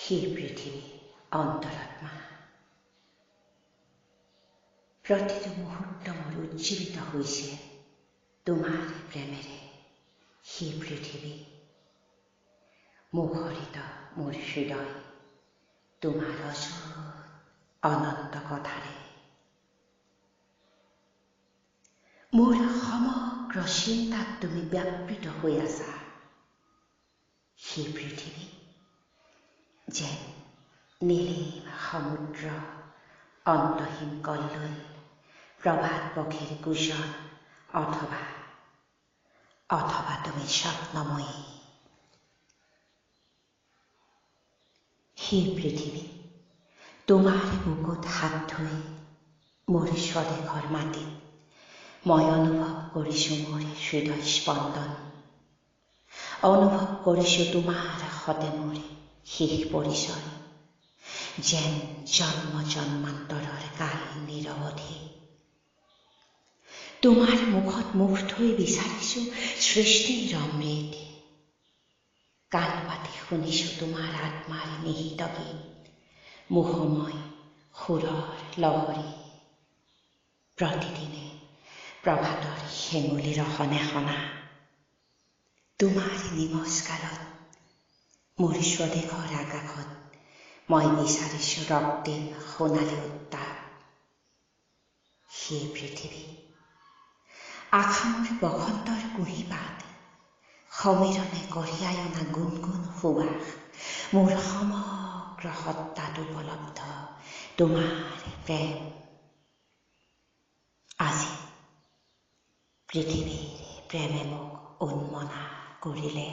হে পৃথিৱী অন্তৰাত্মা, প্ৰতিটো মুহূৰ্ত মোৰ উজ্জীৱিত হৈছে তোমাৰ প্ৰেমেৰে। হে পৃথিৱী, মুখৰিত মোৰ হৃদয় তোমাৰ অযুত অনন্ত কথাৰে। মোৰ সমগ্ৰ চিন্তাত তুমি ব্যাপৃত হৈ আছা। হে পৃথিৱী, যেন নীলিম সমুদ্ৰ, অন্তহীন কল্লোল, প্ৰভাত পক্ষীৰ কুজন, অথবা তুমি স্বপ্নময়ী। হে পৃথিৱী, তোমাৰ বুকুত হাত থৈ মোৰ স্বদেশৰ মাটিত মই অনুভৱ কৰিছোঁ মোৰ হৃদয় স্পন্দন। অনুভৱ কৰিছোঁ তোমাৰ সতে মোৰ শেষ পৰিচয়, যেন জন্ম জন্মান্তৰৰ কাল নিৰৱধি। তোমাৰ মুখত মুখ থৈ বিচাৰিছোঁ সৃষ্টিৰ অমৃত। কাণ পাতি শুনিছোঁ তোমাৰ আত্মাৰ নিহিত গীত, মোহময় সুৰৰ লহৰী। প্ৰতিদিনে প্ৰভাতৰ হেঙুলিৰ ৰহনে সনা তোমাৰ নিমজ কালত মোৰ স্বদেশৰ আকাশত মই বিচাৰিছোঁ ৰক্তিম সোণালী উত্তাপ। হে পৃথিৱী, আশা মোৰ বসন্তৰ কুঁহিপাত, সমীৰণে কঢ়িয়াই অনা গুণগুণ সুবাস, মোৰ সমগ্ৰ সত্তাত উপলব্ধ তোমাৰ প্ৰেম। আজি পৃথিৱীৰ প্ৰেমে মোক উন্মনা কৰিলে।